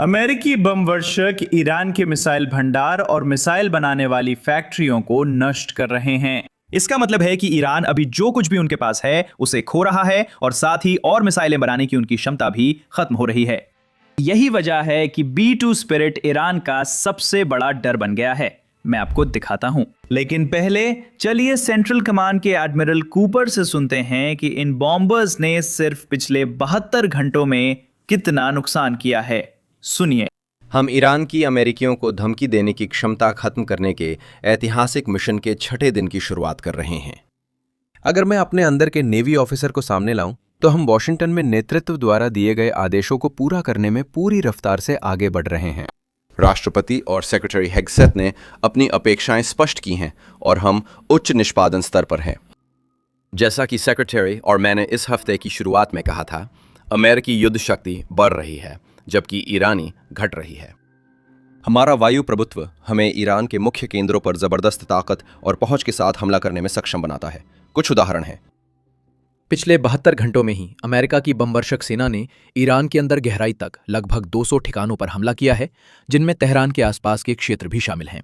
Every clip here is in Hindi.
अमेरिकी बम वर्षक ईरान के मिसाइल भंडार और मिसाइल बनाने वाली फैक्ट्रियों को नष्ट कर रहे हैं। इसका मतलब है कि ईरान अभी जो कुछ भी उनके पास है उसे खो रहा है और साथ ही और मिसाइलें बनाने की उनकी क्षमता भी खत्म हो रही है। यही वजह है कि B2 स्पिरिट ईरान का सबसे बड़ा डर बन गया है। मैं आपको दिखाता हूं, लेकिन पहले चलिए सेंट्रल कमांड के एडमिरल कूपर से सुनते हैं कि इन बॉम्बर्स ने सिर्फ पिछले 72 घंटों में कितना नुकसान किया है। सुनिए। हम ईरान की अमेरिकियों को धमकी देने की क्षमता खत्म करने के ऐतिहासिक मिशन के 6ठे दिन की शुरुआत कर रहे हैं। अगर मैं अपने अंदर के नेवी ऑफिसर को सामने लाऊं, तो हम वॉशिंगटन में नेतृत्व द्वारा दिए गए आदेशों को पूरा करने में पूरी रफ्तार से आगे बढ़ रहे हैं। राष्ट्रपति और सेक्रेटरी हेग्सेथ ने अपनी अपेक्षाएं स्पष्ट की हैं और हम उच्च निष्पादन स्तर पर हैं। जैसा कि सेक्रेटरी और मैंने इस हफ्ते की शुरुआत में कहा था, अमेरिकी युद्ध शक्ति बढ़ रही है जबकि ईरानी घट रही है। हमारा वायु प्रभुत्व हमें ईरान के मुख्य केंद्रों पर जबरदस्त ताकत और पहुंच के साथ हमला करने में सक्षम बनाता है। कुछ उदाहरण हैं। पिछले 72 घंटों में ही अमेरिका की बमवर्षक सेना ने ईरान के अंदर गहराई तक लगभग 200 ठिकानों पर हमला किया है, जिनमें तेहरान के आसपास के क्षेत्र भी शामिल हैं।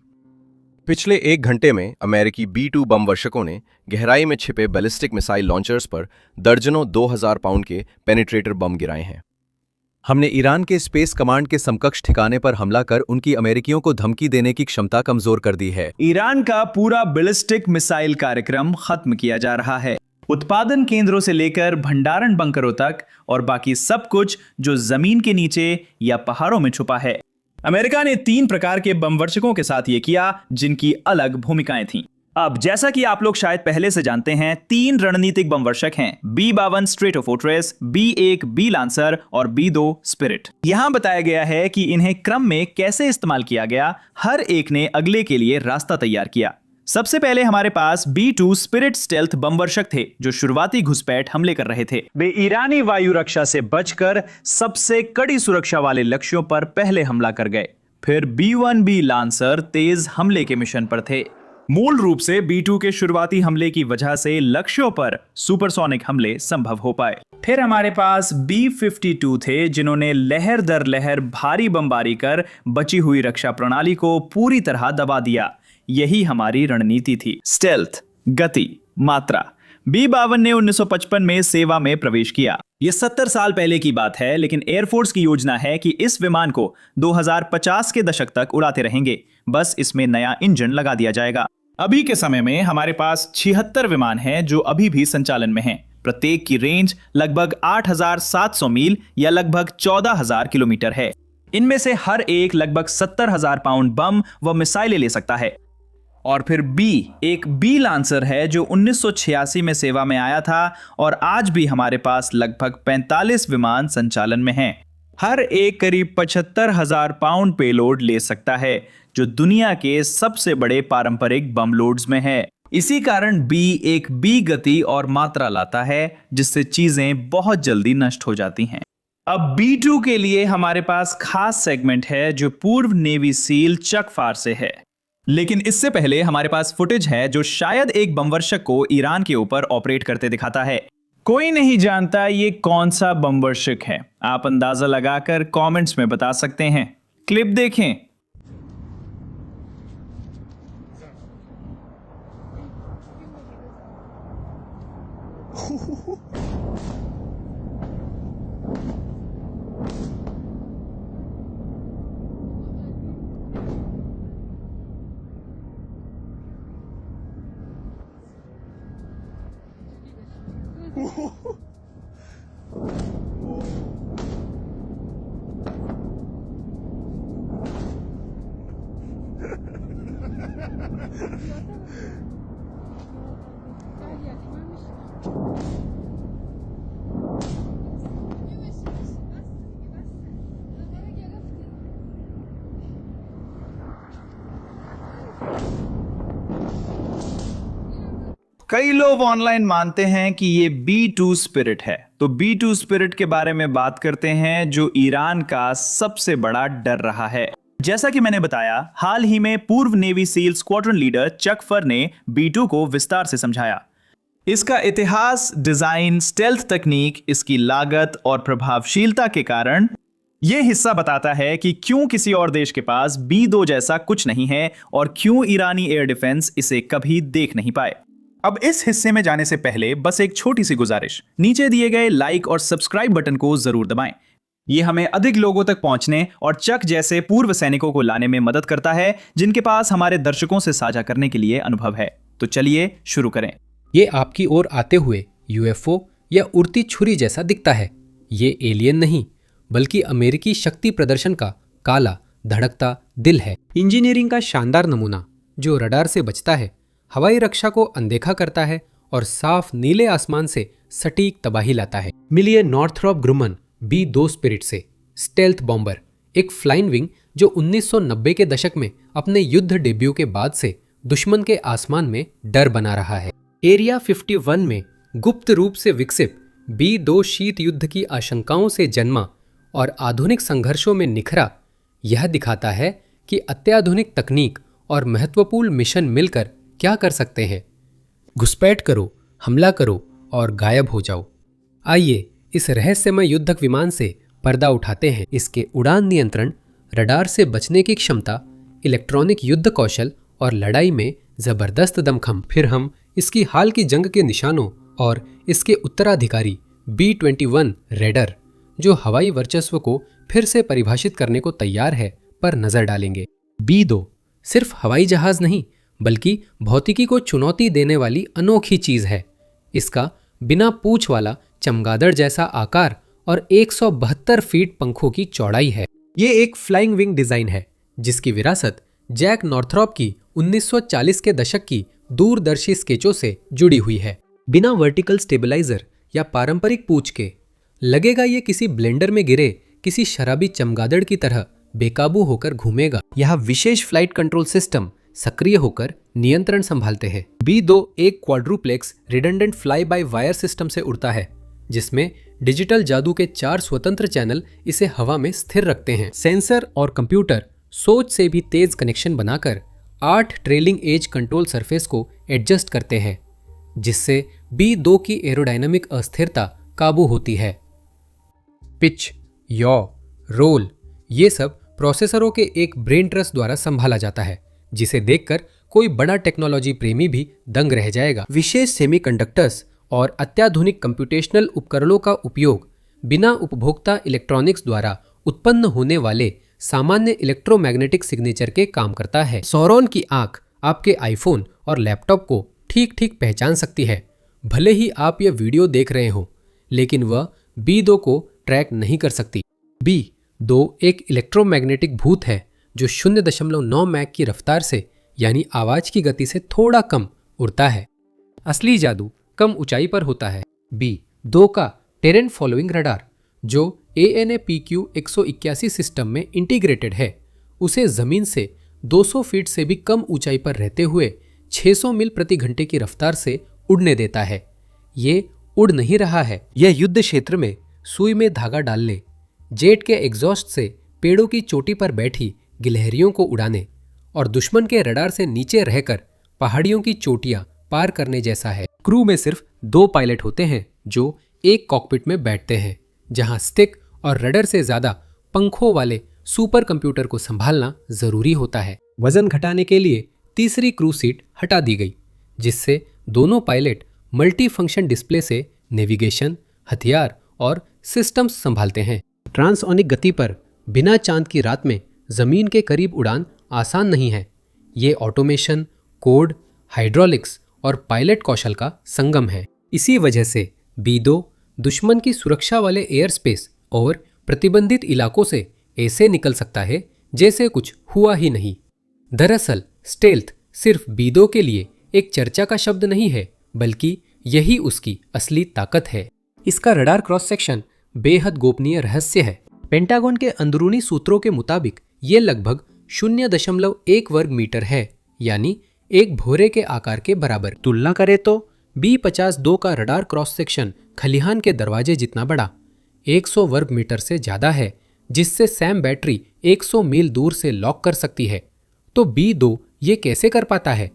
पिछले 1 घंटे में अमेरिकी B2 बम वर्षकों ने गहराई में छिपे बैलिस्टिक मिसाइल लॉन्चर्स पर दर्जनों 2000 पाउंड के पेनिट्रेटर बम गिराए हैं। हमने ईरान के स्पेस कमांड के समकक्ष ठिकाने पर हमला कर उनकी अमेरिकियों को धमकी देने की क्षमता कमजोर कर दी है। ईरान का पूरा बैलिस्टिक मिसाइल कार्यक्रम खत्म किया जा रहा है, उत्पादन केंद्रों से लेकर भंडारण बंकरों तक और बाकी सब कुछ जो जमीन के नीचे या पहाड़ों में छुपा है। अमेरिका ने 3 प्रकार के बम वर्षकों के साथ ये किया, जिनकी अलग भूमिकाएं थीं। अब जैसा कि आप लोग शायद पहले से जानते हैं, 3 रणनीतिक बम वर्षक हैं: B-52 Stratofortress, B-1 B lancer और B-2 स्पिरिट। यहां बताया गया है कि इन्हें क्रम में कैसे इस्तेमाल किया गया। हर एक ने अगले के लिए रास्ता तैयार किया। सबसे पहले हमारे पास B-2 स्पिरिट स्टेल्थ बम वर्षक थे, जो शुरुआती घुसपैठ हमले कर रहे थे। वे ईरानी वायु रक्षा से बचकर सबसे कड़ी सुरक्षा वाले लक्ष्यों पर पहले हमला कर गए। फिर B-1 बी लांसर तेज हमले के मिशन पर थे। मूल रूप से B-2 के शुरुआती हमले की वजह से लक्ष्यों पर सुपरसोनिक हमले संभव हो पाए। फिर हमारे पास B-52 थे, जिन्होंने लहर दर लहर भारी बमबारी कर बची हुई रक्षा प्रणाली को पूरी तरह दबा दिया। यही हमारी रणनीति थी: स्टेल्थ, गति, मात्रा। B-52 ने 1955 में सेवा में प्रवेश किया। ये 70 साल पहले की बात है, लेकिन एयरफोर्स की योजना है कि इस विमान को 2050 के दशक तक उड़ाते रहेंगे। बस इसमें नया इंजन लगा दिया जाएगा। अभी के समय में हमारे पास 76 विमान हैं जो अभी भी संचालन में हैं। प्रत्येक की रेंज लगभग 8700 मील या लगभग 14000 किलोमीटर है। इनमें से हर एक लगभग 70,000 पाउंड बम व मिसाइलें ले सकता है। और फिर एक बी लांसर है जो 1986 में सेवा में आया था और आज भी हमारे पास लगभग 45 विमान संचालन में हैं। हर एक करीब 75,000 पाउंड पेलोड ले सकता है, जो दुनिया के सबसे बड़े पारंपरिक बम लोड्स में है। इसी कारण एक बी गति और मात्रा लाता है, जिससे चीजें बहुत जल्दी नष्ट हो जाती हैं। अब B-2 के लिए हमारे पास खास सेगमेंट है जो पूर्व नेवी सील चक फार से है। लेकिन इससे पहले हमारे पास फुटेज है जो शायद एक बमवर्षक को ईरान के ऊपर ऑपरेट करते दिखाता है। कोई नहीं जानता ये कौन सा बमवर्षक है। आप अंदाजा लगाकर कमेंट्स में बता सकते हैं। क्लिप देखें। कई लोग ऑनलाइन मानते हैं कि ये B-2 स्पिरिट है, तो B-2 स्पिरिट के बारे में बात करते हैं, जो ईरान का सबसे बड़ा डर रहा है। जैसा कि मैंने बताया, हाल ही में पूर्व नेवी सील स्क्वाड्रन लीडर चक फर ने B-2 को विस्तार से समझाया। इसका इतिहास, डिजाइन, स्टेल्थ तकनीक, इसकी लागत और प्रभावशीलता के कारण ये हिस्सा बताता है कि क्यों किसी और देश के पास B2 जैसा कुछ नहीं है और क्यों ईरानी एयर डिफेंस इसे कभी देख नहीं पाए। अब इस हिस्से में जाने से पहले बस एक छोटी सी गुजारिश, नीचे दिए गए लाइक और सब्सक्राइब बटन को जरूर दबाएं। ये हमें अधिक लोगों तक पहुंचने और चक जैसे पूर्व सैनिकों को लाने में मदद करता है, जिनके पास हमारे दर्शकों से साझा करने के लिए अनुभव है। तो चलिए शुरू करें। ये आपकी ओर आते हुए यूएफओ या उड़ती छुरी जैसा दिखता है। ये एलियन नहीं, बल्कि अमेरिकी शक्ति प्रदर्शन का काला धड़कता दिल है। इंजीनियरिंग का शानदार नमूना जो रडार से बचता है, हवाई रक्षा को अनदेखा करता है और साफ नीले आसमान से सटीक तबाही लाता है। मिलिए नॉर्थरॉप ग्रुमन B2 स्पिरिट से स्टेल्थ बॉम्बर, एक फ्लाइंग विंग जो 1990 के दशक में अपने युद्ध डेब्यू के बाद से दुश्मन के आसमान में डर बना रहा है। एरिया 51 में गुप्त रूप से विकसित B2 शीत युद्ध की आशंकाओं से जन्मा और आधुनिक संघर्षों में निखरा। यह दिखाता है कि अत्याधुनिक तकनीक और महत्वपूर्ण मिशन मिलकर क्या कर सकते हैं। घुसपैठ करो, हमला करो और गायब हो जाओ। आइए इस रहस्यमय युद्धक विमान से पर्दा उठाते हैं। इसके उड़ान नियंत्रण, रडार से बचने की क्षमता, इलेक्ट्रॉनिक युद्ध कौशल और लड़ाई में जबरदस्त दमखम। फिर हम इसकी हाल की जंग के निशानों और इसके उत्तराधिकारी B-21 रेडर, जो हवाई वर्चस्व को फिर से परिभाषित करने को तैयार है, पर नजर डालेंगे। B2 सिर्फ हवाई जहाज नहीं, बल्कि भौतिकी को चुनौती देने वाली अनोखी चीज है। इसका बिना पूंछ वाला चमगादड़ जैसा आकार और 172 फीट पंखों की चौड़ाई है। ये एक फ्लाइंग विंग डिजाइन है जिसकी विरासत जैक नॉर्थरॉप की 1940 के दशक की दूरदर्शी स्केचों से जुड़ी हुई है। बिना वर्टिकल स्टेबलाइजर या पारंपरिक पूंछ के लगेगा ये किसी ब्लेंडर में गिरे किसी शराबी चमगादड़ की तरह बेकाबू होकर घूमेगा। यह विशेष फ्लाइट कंट्रोल सिस्टम सक्रिय होकर नियंत्रण संभालते हैं। B2 एक quadruplex redundant fly by wire system से उड़ता है, जिसमें डिजिटल जादू के 4 स्वतंत्र चैनल इसे हवा में स्थिर रखते हैं। सेंसर और कंप्यूटर सोच से भी तेज कनेक्शन बनाकर 8 ट्रेलिंग एज कंट्रोल सरफेस को एडजस्ट करते हैं, जिससे B2 की एरोडायनामिक अस्थिरता काबू होती है। पिच, यॉ, रोल, ये सब प्रोसेसरों के एक ब्रेन ट्रस्ट द्वारा संभाला जाता है, जिसे देखकर कोई बड़ा टेक्नोलॉजी प्रेमी भी दंग रह जाएगा। विशेष सेमीकंडक्टर्स और अत्याधुनिक कंप्यूटेशनल उपकरणों का उपयोग बिना उपभोक्ता इलेक्ट्रॉनिक्स द्वारा उत्पन्न होने वाले सामान्य इलेक्ट्रोमैग्नेटिक सिग्नेचर के काम करता है। सौरोन की आंख आपके आईफोन और लैपटॉप को ठीक ठीक पहचान सकती है। भले ही आप यह वीडियो देख रहे हो, लेकिन वह B2 को ट्रैक नहीं कर सकती। B2 एक इलेक्ट्रोमैग्नेटिक भूत है जो 0.9 मैक की रफ्तार से, यानी आवाज की गति से थोड़ा कम उड़ता है। असली जादू कम ऊंचाई पर होता है। B2 का टेरेन फॉलोइंग रडार, जो ANAPQ 181 सिस्टम में इंटीग्रेटेड है, उसे जमीन से 200 फीट से भी कम ऊंचाई पर रहते हुए 600 मील प्रति घंटे की रफ्तार से उड़ने देता है। ये उड़ नहीं रहा है, यह युद्ध क्षेत्र में सुई में धागा डालने, जेट के एग्जॉस्ट से पेड़ों की चोटी पर बैठी गिलहरियों को उड़ाने और दुश्मन के रडार से नीचे रहकर पहाड़ियों की चोटियां पार करने जैसा है। क्रू में सिर्फ 2 पायलट होते हैं जो एक कॉकपिट में बैठते हैं, जहां स्टिक और रडर से ज्यादा पंखों वाले सुपर कंप्यूटर को संभालना जरूरी होता है। वजन घटाने के लिए तीसरी क्रू सीट हटा दी गई, जिससे दोनों पायलट मल्टी फंक्शन डिस्प्ले से नेविगेशन, हथियार और सिस्टम्स संभालते हैं। ट्रांसओनिक गति पर बिना चांद की रात में जमीन के करीब उड़ान आसान नहीं है। ये ऑटोमेशन, कोड, हाइड्रोलिक्स और पायलट कौशल का संगम है। इसी वजह से B2 दुश्मन की सुरक्षा वाले एयर स्पेस और प्रतिबंधित इलाकों से ऐसे निकल सकता है जैसे कुछ हुआ ही नहीं। दरअसल स्टेल्थ सिर्फ B2 के लिए एक चर्चा का शब्द नहीं है, बल्कि यही उसकी असली ताकत है। इसका रडार क्रॉस सेक्शन बेहद गोपनीय रहस्य है। पेंटागन के अंदरूनी सूत्रों के मुताबिक ये लगभग 0.1 वर्ग मीटर है, यानी एक भोरे के आकार के बराबर। तुलना करें तो B-52 का रडार क्रॉस सेक्शन खलिहान के दरवाजे जितना बड़ा, 100 वर्ग मीटर से ज्यादा है, जिससे सैम बैटरी 100 मील दूर से लॉक कर सकती है। तो B2 ये कैसे कर पाता है?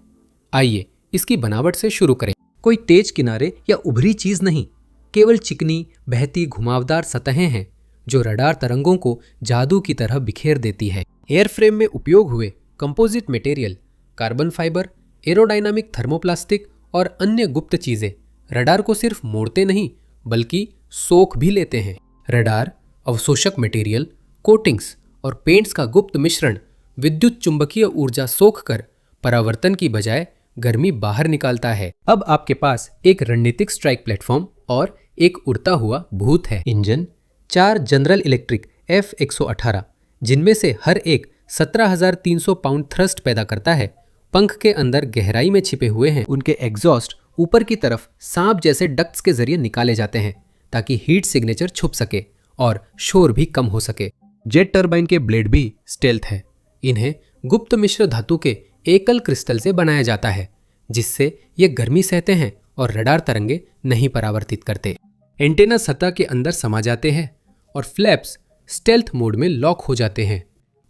आइए इसकी बनावट से शुरू करें। कोई तेज किनारे या उभरी चीज नहीं, केवल चिकनी बहती घुमावदार सतहें हैं जो रडार तरंगों को जादू की तरह बिखेर देती है। एयरफ्रेम में उपयोग हुए composite material, carbon fibre, aerodynamic thermoplastic और अन्य गुप्त चीजें रडार को सिर्फ मोड़ते नहीं बल्कि सोख भी लेते हैं। रडार अवशोषक मटेरियल, कोटिंग्स और पेंट्स का गुप्त मिश्रण विद्युत चुंबकीय ऊर्जा सोख कर परावर्तन की बजाय गर्मी बाहर निकालता है। अब आपके पास एक रणनीतिक स्ट्राइक प्लेटफॉर्म और एक उड़ता हुआ भूत है। इंजन 4 जनरल इलेक्ट्रिक F-118 जिनमें से हर एक 17,300 पाउंड थ्रस्ट पैदा करता है, पंख के अंदर गहराई में छिपे हुए हैं। उनके एग्जॉस्ट ऊपर की तरफ सांप जैसे डक्ट्स के जरिए निकाले जाते हैं ताकि हीट सिग्नेचर छुप सके और शोर भी कम हो सके। जेट टरबाइन के ब्लेड भी स्टेल्थ है। इन्हें गुप्त मिश्र धातु के एकल क्रिस्टल से बनाया जाता है जिससे ये गर्मी सहते हैं और रडार तरंगे नहीं परावर्तित करते। एंटेना सतह के अंदर समा जाते हैं और फ्लैप्स स्टेल्थ मोड में लॉक हो जाते हैं।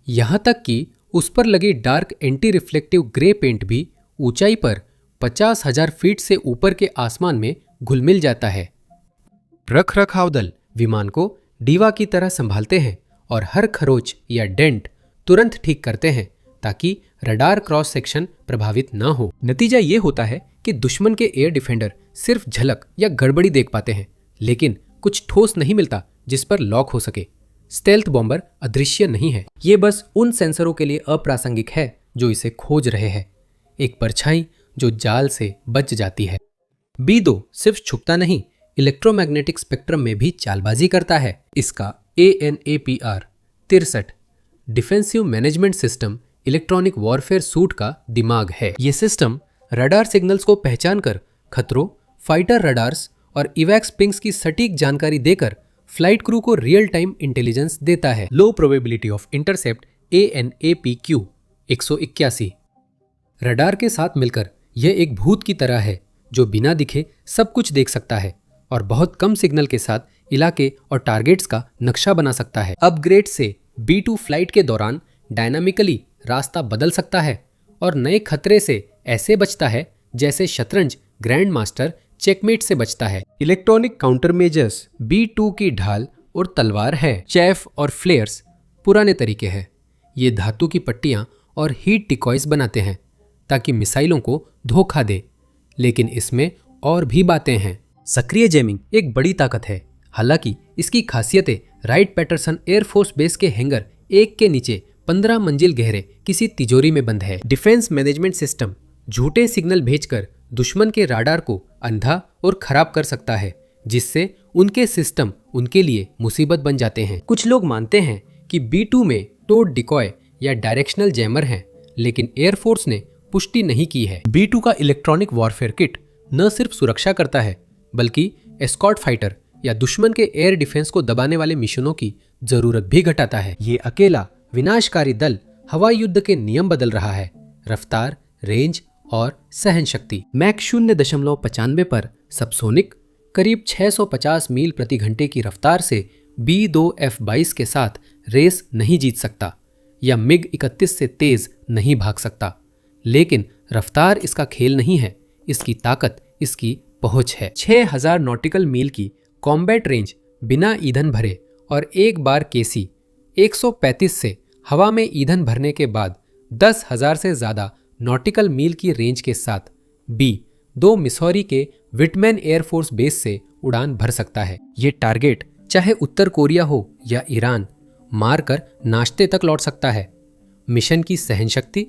यहाँ तक कि उस पर लगी dark anti reflective grey paint भी ऊंचाई पर 50,000 फीट से ऊपर के आसमान में घुल मिल जाता है। रख रखाव दल विमान को डीवा की तरह संभालते हैं और हर खरोच या डेंट तुरंत ठीक करते हैं ताकि रडार क्रॉस सेक्शन प्रभावित ना हो। नतीजा ये होता है कि दुश्मन के एयर डिफेंडर सिर्फ झलक या गड़बड़ी देख पाते हैं, लेकिन कुछ ठोस नहीं मिलता जिस पर लॉक हो सके। स्टेल्थ बॉम्बर अदृश्य नहीं है, ये बस उन सेंसरों के लिए अप्रासंगिक है जो इसे खोज रहे हैं। एक परछाई जो जाल से बच जाती है। B-2 सिर्फ छुपता नहीं, इलेक्ट्रोमैग्नेटिक स्पेक्ट्रम में भी चालबाजी करता है। इसका ANAPR 63 defensive management system electronic warfare suit का दिमाग है। ये सिस्टम रडार सिग्नल्स को पहचान कर खतरों, फाइटर रडार्स और इवैक्स पिंग्स की सटीक जानकारी देकर फ्लाइट क्रू को रियल टाइम इंटेलिजेंस देता है। लो probability of intercept ANAPQ 181 radar के साथ मिलकर यह एक भूत की तरह है जो बिना दिखे सब कुछ देख सकता है और बहुत कम सिग्नल के साथ इलाके और टारगेट्स का नक्शा बना सकता है। अपग्रेड से B-2 फ्लाइट के दौरान डायनामिकली रास्ता बदल सकता है और नए खतरे से ऐसे बचता है जैसे शतरंज ग्रैंड मास्टर चेकमेट से बचता है। इलेक्ट्रॉनिक काउंटर मेजर्स B-2 की ढाल और तलवार है। चैफ और फ्लेयर्स पुराने तरीके हैं। ये धातु की पट्टियां और हीट डिकॉयज बनाते हैं ताकि मिसाइलों को धोखा दे, लेकिन इसमें और भी बातें हैं। सक्रिय जैमिंग एक बड़ी ताकत है, हालांकि इसकी खासियतें राइट पैटरसन एयरफोर्स बेस के हैंगर एक के नीचे 15 मंजिल गहरे किसी तिजोरी में बंद है। डिफेंस मैनेजमेंट सिस्टम झूठे सिग्नल भेजकर दुश्मन के राडार को अंधा और खराब कर सकता है, जिससे उनके सिस्टम उनके लिए मुसीबत बन जाते हैं। कुछ लोग मानते हैं कि B-2 में टोड डिकॉय या डायरेक्शनल जैमर हैं, लेकिन एयरफोर्स ने पुष्टि नहीं की है। B-2 का इलेक्ट्रॉनिक वॉरफेयर किट न सिर्फ सुरक्षा करता है बल्कि एस्कॉर्ट फाइटर या दुश्मन के एयर डिफेंस को दबाने वाले मिशनों की जरूरत भी घटाता है। ये अकेला विनाशकारी दल हवाई युद्ध के नियम बदल रहा है, रफ्तार, रेंज और सहन शक्ति। मैक 0.95 पर सबसोनिक करीब 650 मील प्रति घंटे की रफ्तार से B-2 F-22 के साथ रेस नहीं जीत सकता या MiG-31 से तेज नहीं भाग सकता, लेकिन रफ्तार इसका खेल नहीं है, इसकी ताकत इसकी पहुंच है। 6000 नॉटिकल मील की कॉम्बैट रेंज बिना ईंधन भरे और एक बार KC 135 से हवा में ईंधन भरने के बाद 10,000 से ज्यादा नॉटिकल मील की रेंज के साथ B-2 मिसौरी के विटमैन एयरफोर्स बेस से उड़ान भर सकता है। ये टारगेट चाहे उत्तर कोरिया हो या ईरान, मारकर नाश्ते तक लौट सकता है। मिशन की सहन शक्ति,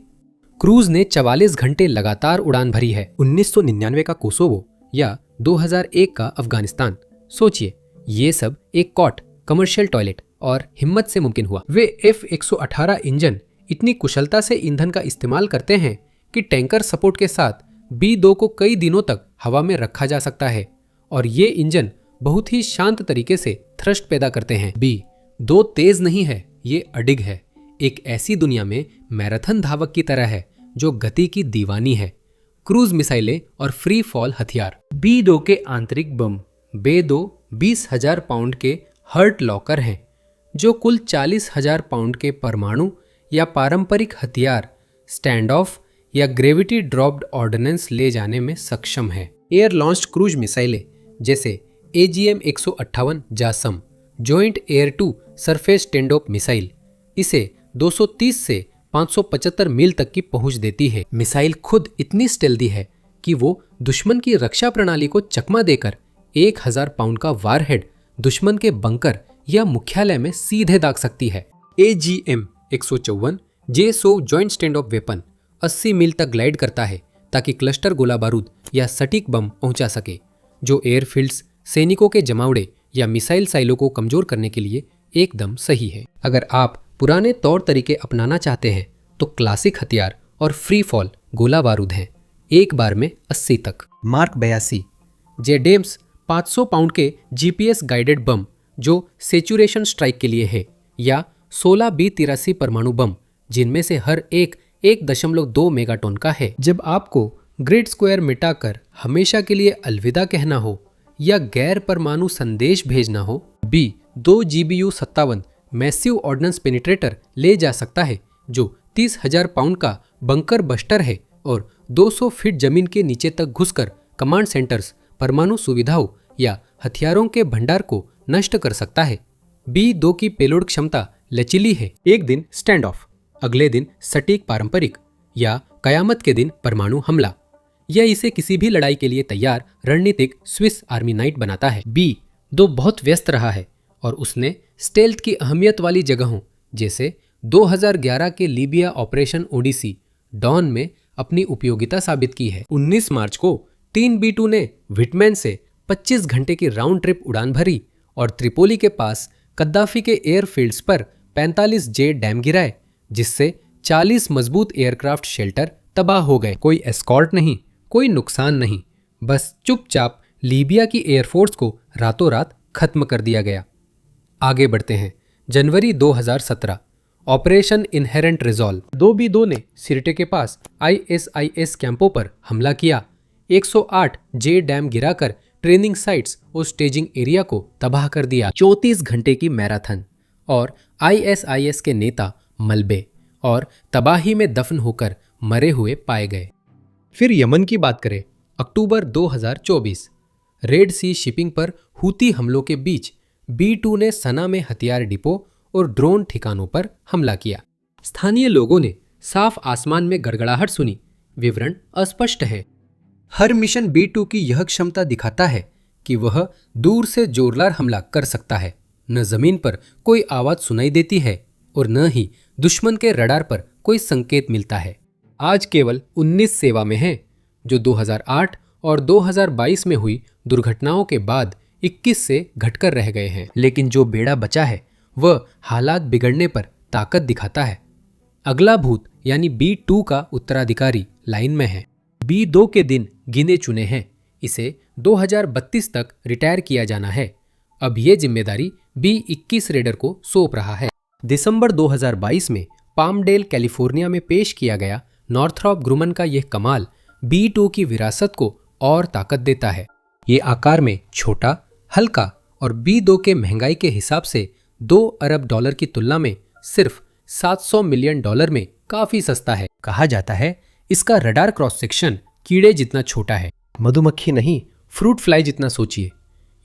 क्रूज ने 44 घंटे लगातार उड़ान भरी है। 1999 का कोसोवो या 2001 का अफगानिस्तान, सोचिए ये सब एक कॉट, कमर्शियल टॉयलेट और हिम्मत से मुमकिन हुआ। वे F-118 इंजन इतनी कुशलता से ईंधन का इस्तेमाल करते हैं कि टैंकर सपोर्ट के साथ B-2 को कई दिनों तक हवा में रखा जा सकता है और ये इंजन बहुत ही शांत तरीके से थ्रस्ट पैदा करते हैं। B-2 तेज नहीं है, ये अडिग है, एक ऐसी दुनिया में मैराथन धावक की तरह है जो गति की दीवानी है। क्रूज मिसाइलें और फ्री फॉल हथियार। B-2 के आंतरिक बम B-2 20,000 पाउंड के हर्ट लॉकर हैं जो कुल 40,000 पाउंड के परमाणु या पारंपरिक हथियार, स्टैंड ऑफ या ग्रेविटी ड्रॉप्ड ऑर्डिनेंस ले जाने में सक्षम है। एयर लॉन्च्ड क्रूज मिसाइलें जैसे AGM-158 JASSM joint air to surface stand off missile इसे 230 से 575 मील तक की पहुंच देती है। मिसाइल खुद इतनी स्टेल्दी है कि वो दुश्मन की रक्षा प्रणाली को चकमा देकर 1000 पाउंड का वारहेड दुश्मन के बंकर या मुख्यालय में सीधे दाग सकती है। AGM 154 J100 joint stand of weapon 80 मील तक ग्लाइड करता है ताकि क्लस्टर गोला बारूद या सटीक बम पहुंचा सके, जो एयरफील्ड्स, सैनिकों के जमावड़े या मिसाइल साइलों को कमजोर करने के लिए एकदम सही है। अगर आप पुराने तौर तरीके अपनाना चाहते हैं तो क्लासिक हथियार और फ्री फॉल गोला बारूद हैं, एक बार में 80 तक। मार्क 82 जेडेम्स 500 पाउंड के GPS गाइडेड बम जो सेचुरेशन स्ट्राइक के लिए है, या 16 B-83 परमाणु बम जिनमें से हर एक 1.2 मेगाटन का है। जब आपको ग्रिड स्क्वायर मिटाकर हमेशा के लिए अलविदा कहना हो या गैर परमाणु संदेश भेजना हो, B-2 GBU-57 massive ordnance penetrator ले जा सकता है, जो 30,000 पाउंड का बंकर बस्टर है और 200 फीट जमीन के नीचे तक घुसकर कमांड सेंटर्स, परमाणु सुविधाओं या हथियारों के भंडार को नष्ट कर सकता है। B-2 की पेलोड क्षमता लचीली है। एक दिन स्टैंड ऑफ, अगले दिन सटीक पारंपरिक, या कयामत के दिन परमाणु हमला। यह इसे किसी भी लड़ाई के लिए तैयार रणनीतिक स्विस आर्मी नाइट बनाता है। B-2 बहुत व्यस्त रहा है और उसने स्टेल्थ की अहमियत वाली जगहों जैसे 2011 के लीबिया ऑपरेशन ओडिसी डॉन में अपनी उपयोगिता साबित की है। 19 मार्च को 3 B-2 ने विटमैन से 25 घंटे की राउंड ट्रिप उड़ान भरी और त्रिपोली के पास कद्दाफी के एयरफील्ड्स पर 45 जे डैम गिराए, जिससे 40 मजबूत एयरक्राफ्ट शेल्टर तबाह हो गए। कोई एस्कॉर्ट नहीं, कोई नुकसान नहीं, बस चुपचाप लीबिया की एयरफोर्स को रातों रात खत्म कर दिया गया। आगे बढ़ते हैं। जनवरी 2017 ऑपरेशन इनहेरेंट रिजॉल्व। 2 B-2 ने सिरटे के पास ISIS कैंपों पर हमला किया, 108 जे डैम गिराकर ट्रेनिंग साइट्स और स्टेजिंग एरिया को तबाह कर दिया। 34 घंटे की मैराथन और ISIS के नेता मलबे और तबाही में दफन होकर मरे हुए पाए गए। फिर यमन की बात करें। अक्टूबर 2024 रेड सी शिपिंग पर हूती हमलों के बीच B-2 ने सना में हथियार डिपो और ड्रोन ठिकानों पर हमला किया। स्थानीय लोगों ने साफ आसमान में गड़गड़ाहट सुनी, विवरण अस्पष्ट है। हर मिशन B-2 की यह क्षमता दिखाता है कि वह दूर से जोरदार हमला कर सकता है। न जमीन पर कोई आवाज सुनाई देती है और न ही दुश्मन के रडार पर कोई संकेत मिलता है। आज केवल 19 सेवा में हैं, जो 2008 और 2022 में हुई दुर्घटनाओं के बाद 21 से घटकर रह गए हैं। लेकिन जो बेड़ा बचा है वह हालात बिगड़ने पर ताकत दिखाता है। अगला भूत यानी B-2 का उत्तराधिकारी लाइन में है। B-2 के दिन गिने चुने हैं, इसे 2032 तक रिटायर किया जाना है। अब ये जिम्मेदारी B-21 रेडर को सौंप रहा है। दिसंबर 2022 में पामडेल कैलिफोर्निया में पेश किया गया नॉर्थरॉप ग्रुमन का यह कमाल B-2 की विरासत को और ताकत देता है। ये आकार में छोटा, हल्का और B-2 के महंगाई के हिसाब से $2 अरब की तुलना में सिर्फ $700 मिलियन में काफी सस्ता है। कहा जाता है इसका रडार क्रॉस सेक्शन कीड़े जितना छोटा है, मधुमक्खी नहीं फ्रूट फ्लाई जितना सोचिए।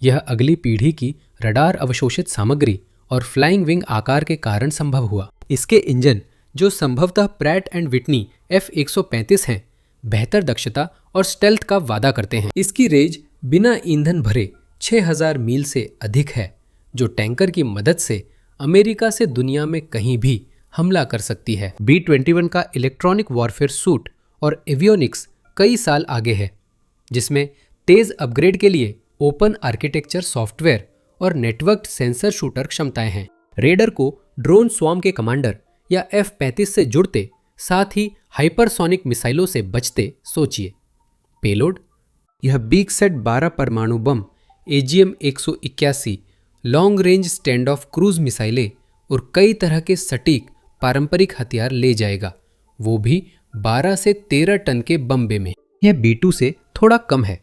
यह अगली पीढ़ी की रडार अवशोषित सामग्री और फ्लाइंग विंग आकार के कारण संभव हुआ। इसके इंजन, जो संभवतः प्रैट एंड विटनी F-135 हैं, बेहतर दक्षता और स्टेल्थ का वादा करते हैं। इसकी रेंज बिना ईंधन भरे 6000 मील से अधिक है, जो टैंकर की मदद से अमेरिका से दुनिया में कहीं भी हमला कर सकती है। B-21 का इलेक्ट्रॉनिक वॉरफेयर सूट और एवियोनिक्स कई साल आगे है, जिसमें तेज अपग्रेड के लिए ओपन आर्किटेक्चर सॉफ्टवेयर और नेटवर्क्ड सेंसर शूटर क्षमताएं हैं। रेडर को ड्रोन स्वार्म के कमांडर या F-35 से जुड़ते, साथ ही हाइपरसोनिक मिसाइलों से बचते सोचिए। पेलोड, यह बिग सेट 12 परमाणु बम, AGM 181 long range stand of cruise मिसाइलें और कई तरह के सटीक पारंपरिक हथियार ले जाएगा, वो भी 12 से 13 टन के बम्बे में। यह B-2 से थोड़ा कम है,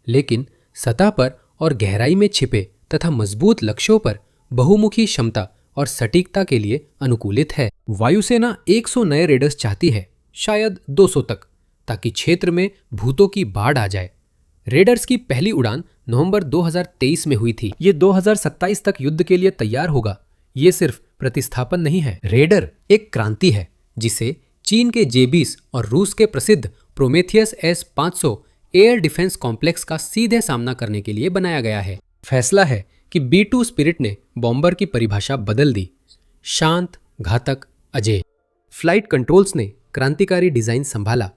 लेकिन सतह पर और गहराई में छिपे तथा मजबूत लक्ष्यों पर बहुमुखी क्षमता और सटीकता के लिए अनुकूलित है। वायुसेना 100 नए रेडर्स चाहती है, शायद 200 तक, ताकि क्षेत्र में भूतों की बाढ़ आ जाए। रेडर्स की पहली उड़ान नवंबर 2023 में हुई थी। ये 2027 तक युद्ध के लिए तैयार होगा। ये सिर्फ प्रतिस्थापन नहीं है, रेडर एक क्रांति है जिसे चीन के J-20 और रूस के प्रसिद्ध Prometheus S-500 air defence complex का सीधे सामना करने के लिए बनाया गया है। फैसला है कि B-2 स्पिरिट ने बॉम्बर की परिभाषा बदल दी। शांत, घातक, अजेय। फ्लाइट कंट्रोल्स ने क्रांतिकारी डिजाइन संभाला।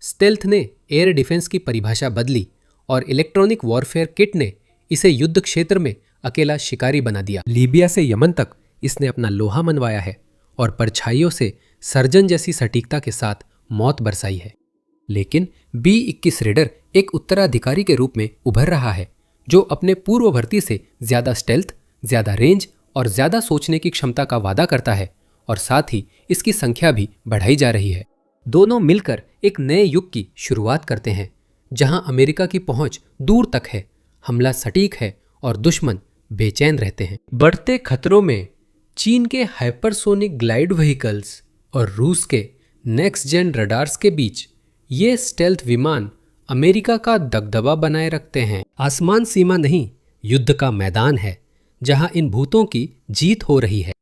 स्टेल्थ ने एयर डिफेंस की परिभाषा बदली और इलेक्ट्रॉनिक वॉरफेयर किट ने इसे युद्ध क्षेत्र में अकेला शिकारी बना दिया। लीबिया से यमन तक इसने अपना लोहा मनवाया है और परछाइयों से सर्जन जैसी सटीकता के साथ मौत बरसाई है। लेकिन B-21 रेडर एक उत्तराधिकारी के रूप में उभर रहा है जो अपने पूर्ववर्ती से ज्यादा स्टेल्थ, ज्यादा रेंज और ज्यादा सोचने की क्षमता का वादा करता है और साथ ही इसकी संख्या भी बढ़ाई जा रही है। दोनों मिलकर एक नए युग की शुरुआत करते हैं जहां अमेरिका की पहुंच दूर तक है, हमला सटीक है और दुश्मन बेचैन रहते हैं। बढ़ते खतरों में चीन के हाइपरसोनिक ग्लाइड व्हीकल्स और रूस के नेक्स्ट जेन रडार्स के बीच ये स्टेल्थ विमान अमेरिका का दबदबा बनाए रखते हैं। आसमान सीमा नहीं, युद्ध का मैदान है जहां इन भूतों की जीत हो रही है।